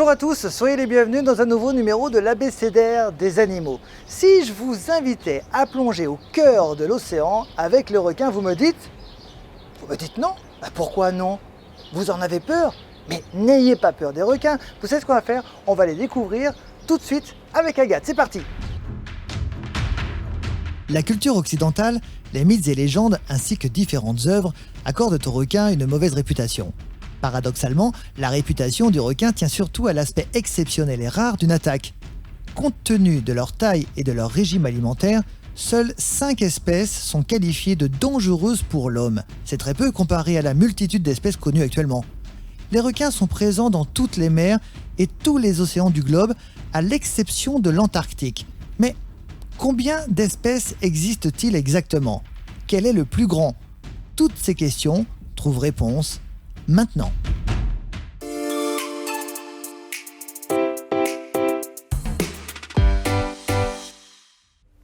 Bonjour à tous, soyez les bienvenus dans un nouveau numéro de l'abécédaire des animaux. Si je vous invitais à plonger au cœur de l'océan avec le requin, vous me dites non? Pourquoi non? Vous en avez peur? Mais n'ayez pas peur des requins. Vous savez ce qu'on va faire? On va les découvrir tout de suite avec Agathe. C'est parti! La culture occidentale, les mythes et légendes ainsi que différentes œuvres accordent aux requins une mauvaise réputation. Paradoxalement, la réputation du requin tient surtout à l'aspect exceptionnel et rare d'une attaque. Compte tenu de leur taille et de leur régime alimentaire, seules 5 espèces sont qualifiées de dangereuses pour l'homme. C'est très peu comparé à la multitude d'espèces connues actuellement. Les requins sont présents dans toutes les mers et tous les océans du globe, à l'exception de l'Antarctique. Mais combien d'espèces existent-ils exactement? Quel est le plus grand? Toutes ces questions trouvent réponse maintenant.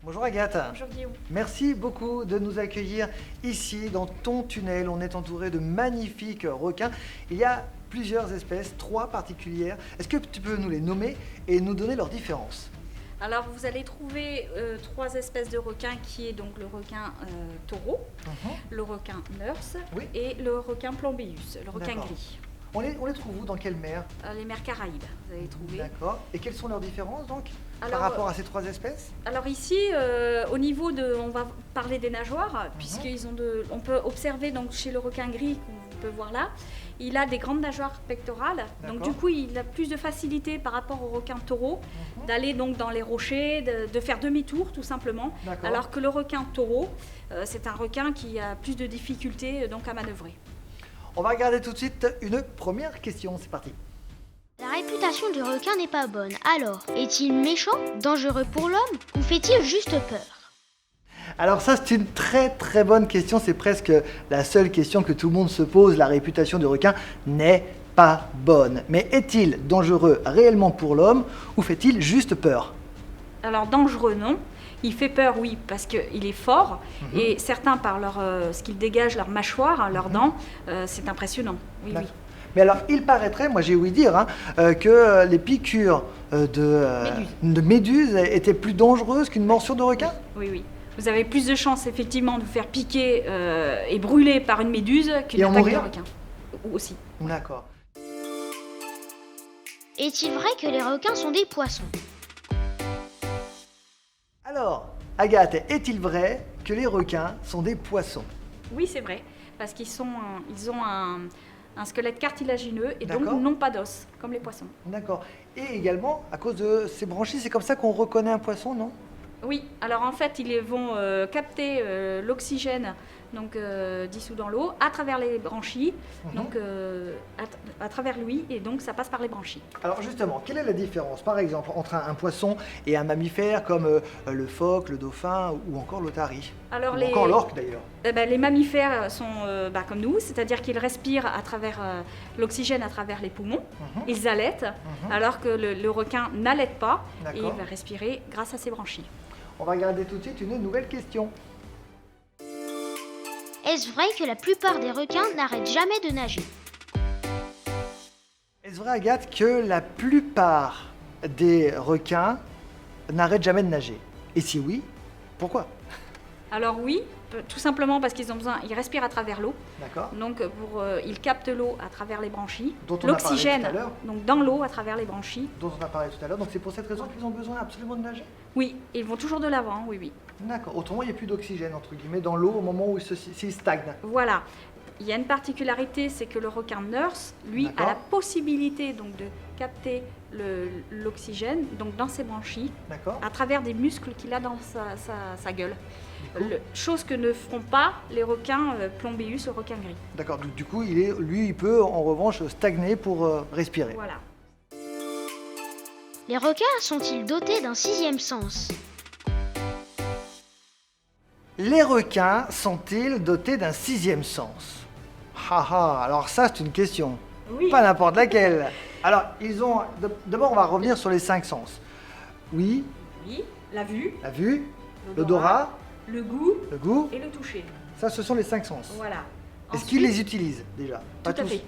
Bonjour Agathe. Bonjour Guillaume. Merci beaucoup de nous accueillir ici dans ton tunnel. On est entouré de magnifiques requins. Il y a plusieurs espèces, 3 particulières. Est-ce que tu peux nous les nommer et nous donner leurs différences? Alors vous allez trouver 3 espèces de requins qui est donc le requin taureau, le requin nurse et le requin plombeus, le requin gris. On les trouve où? Dans quelle mer? Les mers Caraïbes, vous allez trouver. D'accord. Et quelles sont leurs différences donc alors, par rapport à ces 3 espèces? Alors ici, au niveau de, on va parler des nageoires, puisqu'ils ont on peut observer donc chez le requin gris qu'on peut voir là, il a des grandes nageoires pectorales. Donc du coup, il a plus de facilité par rapport au requin taureau d'aller donc dans les rochers, de faire demi-tour tout simplement. Alors que le requin taureau, c'est un requin qui a plus de difficultés donc à manœuvrer. On va regarder tout de suite une première question, c'est parti. La réputation du requin n'est pas bonne. Alors, est-il méchant, dangereux pour l'homme ou fait-il juste peur? Alors ça, c'est une très bonne question. C'est presque la seule question que tout le monde se pose. La réputation du requin n'est pas bonne. Mais est-il dangereux réellement pour l'homme ou fait-il juste peur? Alors dangereux, non. Il fait peur, oui, parce qu'il est fort. Et certains, par ce qu'ils dégagent, leur mâchoire, leurs dents, c'est impressionnant. Oui. Mais alors, il paraîtrait, moi j'ai ouï dire, que les piqûres de méduses étaient plus dangereuses qu'une morsure de requin? Oui. Vous avez plus de chances, effectivement, de vous faire piquer et brûler par une méduse qu'une attaque de requin. Aussi. D'accord. Est-il vrai que les requins sont des poissons? Alors, Agathe, est-il vrai que les requins sont des poissons? Oui, c'est vrai, parce qu'ils ont un squelette cartilagineux et donc n'ont pas d'os, comme les poissons. D'accord. Et également, à cause de ces branchies, c'est comme ça qu'on reconnaît un poisson, non? Oui, alors en fait, ils vont capter l'oxygène donc dissous dans l'eau à travers les branchies, donc à travers lui, et donc ça passe par les branchies. Alors justement, quelle est la différence, par exemple, entre un poisson et un mammifère comme le phoque, le dauphin ou encore l'otarie? Alors encore l'orque d'ailleurs. Les mammifères sont comme nous, c'est-à-dire qu'ils respirent à travers l'oxygène à travers les poumons, ils allaitent, alors que le requin n'allaite pas et il va respirer grâce à ses branchies. On va regarder tout de suite une nouvelle question. Est-ce vrai que la plupart des requins n'arrêtent jamais de nager? Est-ce vrai, Agathe, que la plupart des requins n'arrêtent jamais de nager? Et si oui, pourquoi? Alors oui, tout simplement parce qu'ils ont besoin, ils respirent à travers l'eau. D'accord. Donc ils captent l'eau à travers les branchies, l'oxygène donc dans l'eau à travers les branchies. Dont on a parlé tout à l'heure. Donc c'est pour cette raison qu'ils ont besoin absolument de nager? Oui, ils vont toujours de l'avant, oui. D'accord. Autrement, il n'y a plus d'oxygène entre guillemets dans l'eau au moment où s'il stagne. Voilà. Il y a une particularité, c'est que le requin nurse, lui, a la possibilité donc de capter l'oxygène donc dans ses branchies, à travers des muscles qu'il a dans sa gueule. Chose que ne feront pas les requins plombeus, le requin gris. D'accord, du coup, il peut en revanche stagner pour respirer. Voilà. Les requins sont-ils dotés d'un 6e sens? Les requins sont-ils dotés d'un 6e sens? Alors ça, c'est une question. Oui. Pas n'importe laquelle. Alors, d'abord, on va revenir sur les 5 sens. Oui, la vue, l'odorat, le goût et le toucher. Ça, ce sont les 5 sens. Voilà. Est-ce qu'ils les utilisent déjà? Pas Tout à tous. fait.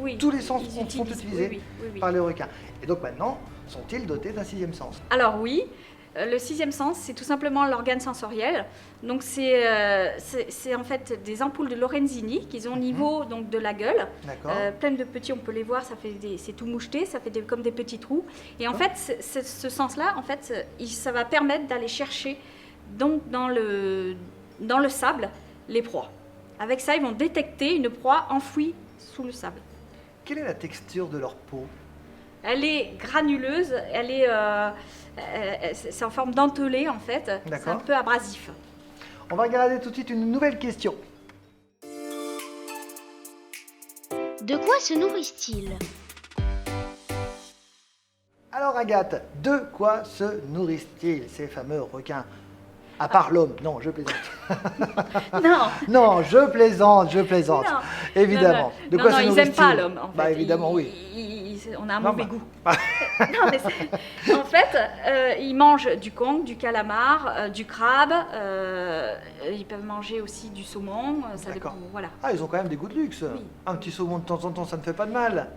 Oui, Tous les sens ils sont utilisent, utilisés oui. par les requins. Et donc maintenant, sont-ils dotés d'un sixième sens? Alors oui, le sixième sens, c'est tout simplement l'organe sensoriel. Donc c'est en fait des ampoules de Lorenzini qu'ils ont au niveau donc, de la gueule. D'accord. Plein de petits, on peut les voir, c'est tout moucheté, ça fait comme des petits trous. Et en fait, ce sens-là, en fait, ça va permettre d'aller chercher donc, dans le sable les proies. Avec ça, ils vont détecter une proie enfouie sous le sable. Quelle est la texture de leur peau? Elle est granuleuse, c'est en forme dentelée en fait, c'est un peu abrasif. On va regarder tout de suite une nouvelle question. De quoi se nourrissent-ils? Alors Agathe, de quoi se nourrissent-ils ces fameux requins? À part l'homme. Non, je plaisante. Non. Non, je plaisante. Non. Évidemment. Non. De quoi se ils nourrissent-ils? n'aiment pas l'homme en fait. Bah évidemment, oui. On a un mauvais goût. Non, mais en fait, ils mangent du conque, du calamar, du crabe. Ils peuvent manger aussi du saumon. Ça dépend. Voilà. Ah, ils ont quand même des goûts de luxe. Oui. Un petit saumon de temps en temps, ça ne fait pas de mal.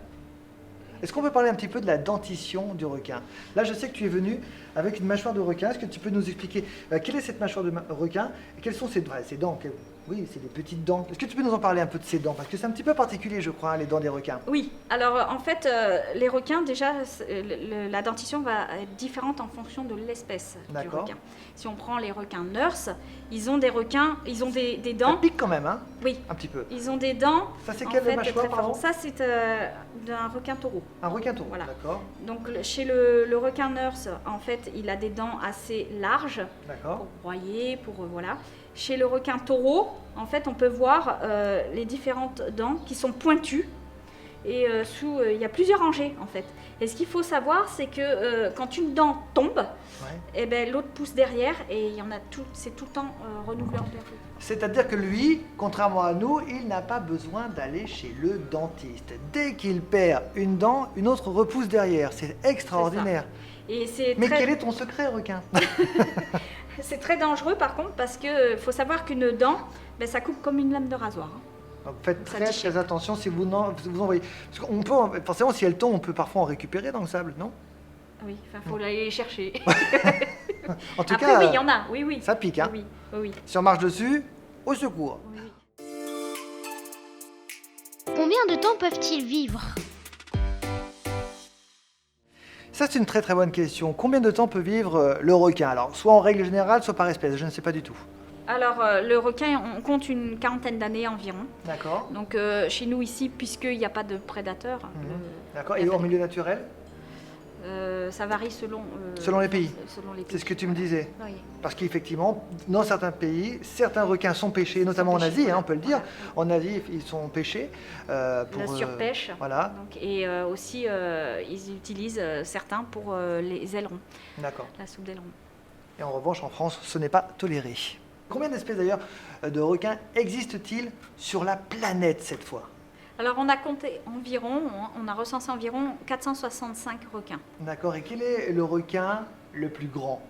Est-ce qu'on peut parler un petit peu de la dentition du requin? Là, je sais que tu es venu avec une mâchoire de requin. Est-ce que tu peux nous expliquer quelle est cette mâchoire de requin et quelles sont ses dents? Oui, c'est des petites dents. Est-ce que tu peux nous en parler un peu de ces dents? Parce que c'est un petit peu particulier, je crois, hein, les dents des requins. Oui, alors en fait, les requins, déjà, la dentition va être différente en fonction de l'espèce du requin. Si on prend les requins nurse, ils ont des dents. Ça pique quand même, hein? Oui. Un petit peu. Ils ont des dents. Ça, c'est quelle mâchoire, pardon? Ça, c'est d'un requin taureau. Un requin taureau, voilà. D'accord. Donc, chez le requin nurse, en fait, il a des dents assez larges. D'accord. Pour broyer, voilà. Chez le requin taureau, en fait, on peut voir les différentes dents qui sont pointues. Et il y a plusieurs rangées, en fait. Et ce qu'il faut savoir, c'est que quand une dent tombe, eh ben, l'autre pousse derrière et c'est tout le temps renouvelé en permanence. C'est-à-dire que lui, contrairement à nous, il n'a pas besoin d'aller chez le dentiste. Dès qu'il perd une dent, une autre repousse derrière. C'est extraordinaire. Mais quel est ton secret, requin? C'est très dangereux par contre parce qu'il faut savoir qu'une dent, ben, ça coupe comme une lame de rasoir. Donc faites très attention si vous envoyez. Parce qu'on peut, forcément, si elle tombe, on peut parfois en récupérer dans le sable, non? Oui, il faut aller les chercher. En tout Après, cas, oui, il y en a, oui. Ça pique, hein? Oui. Si on marche dessus, au secours. Oui. Combien de temps peuvent-ils vivre? Ça, c'est une très très bonne question. Combien de temps peut vivre le requin? Alors, soit en règle générale, soit par espèce, je ne sais pas du tout. Alors, le requin, on compte une quarantaine d'années environ. D'accord. Donc, chez nous ici, puisqu'il n'y a pas de prédateurs. D'accord. Et en milieu naturel? Ça varie selon les pays. C'est ce que tu me disais. Oui. Parce qu'effectivement, dans certains pays, certains requins sont pêchés, notamment en Asie, on peut le dire. Voilà. En Asie, ils sont pêchés. Pour, la surpêche. Voilà. Donc, et aussi, ils utilisent certains pour les ailerons. D'accord. La soupe d'aileron. Et en revanche, en France, ce n'est pas toléré. Combien d'espèces d'ailleurs de requins existent-ils sur la planète cette fois? Alors on a compté on a recensé environ 465 requins. D'accord, et quel est le requin le plus grand?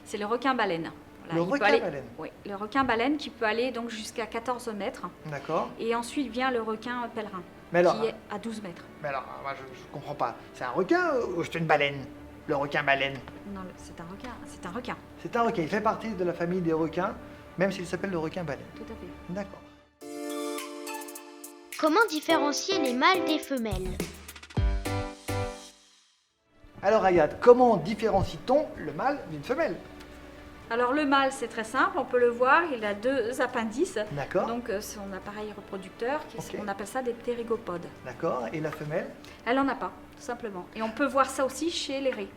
C'est le requin-baleine. Voilà, le requin-baleine? Oui, le requin-baleine qui peut aller donc jusqu'à 14 mètres. D'accord. Et ensuite vient le requin pèlerin, qui est à 12 mètres. Mais alors, moi je ne comprends pas. C'est un requin ou c'est une baleine? Le requin-baleine? Non, c'est un requin. C'est un requin. C'est un requin, il fait partie de la famille des requins, même s'il s'appelle le requin-baleine. Tout à fait. D'accord. Comment différencier les mâles des femelles? Alors Agathe, comment différencie-t-on le mâle d'une femelle? Alors le mâle, c'est très simple, on peut le voir, il a 2 appendices. D'accord. Donc son appareil reproducteur, on appelle ça des ptérygopodes. D'accord, et la femelle? Elle n'en a pas, tout simplement. Et on peut voir ça aussi chez les raies.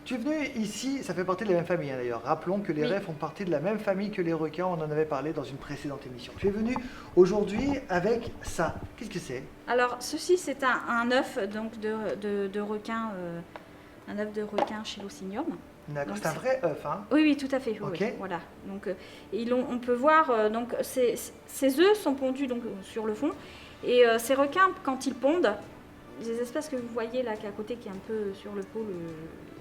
Tu es venu ici, ça fait partie de la même famille d'ailleurs. Rappelons que les raies font partie de la même famille que les requins, on en avait parlé dans une précédente émission. Tu es venu aujourd'hui avec ça. Qu'est-ce que c'est? Alors, ceci, c'est un œuf donc, de requin, un œuf de requin chez l'Ocynium. D'accord, c'est un vrai œuf, hein? Oui, tout à fait. Ok. Oui, voilà. Donc, on peut voir, donc, ces œufs sont pondus donc, sur le fond. Et ces requins, quand ils pondent, les espèces que vous voyez là, qui est à côté, qui est un peu sur le pôle,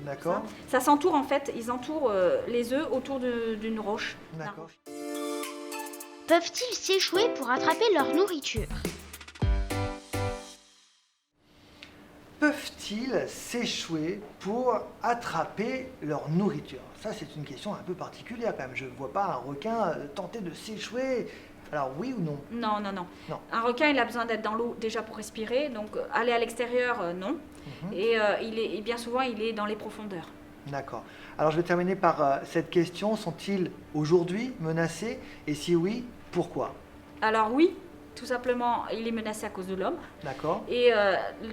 d'accord. Ça s'entoure en fait, ils entourent les œufs autour d'une roche. D'accord. peuvent-ils s'échouer pour attraper leur nourriture? Peuvent-ils s'échouer pour attraper leur nourriture? Ça, c'est une question un peu particulière quand même. Je ne vois pas un requin tenter de s'échouer. Alors oui ou non? Non. Un requin, il a besoin d'être dans l'eau déjà pour respirer, donc aller à l'extérieur, non. Et bien souvent, il est dans les profondeurs. D'accord. Alors je vais terminer par cette question. Sont-ils aujourd'hui menacés? Et si oui, pourquoi? Alors oui, tout simplement, il est menacé à cause de l'homme. D'accord. Et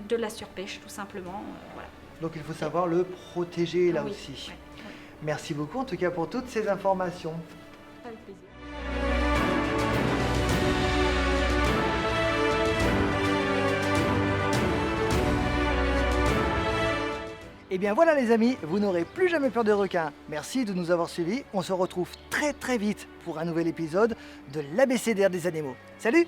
de la surpêche, tout simplement. Voilà. Donc il faut savoir le protéger là Oui, aussi. ouais. Merci beaucoup en tout cas pour toutes ces informations. Avec plaisir. Et bien voilà les amis, vous n'aurez plus jamais peur de requins. Merci de nous avoir suivis. On se retrouve très vite pour un nouvel épisode de l'ABCDR des animaux. Salut!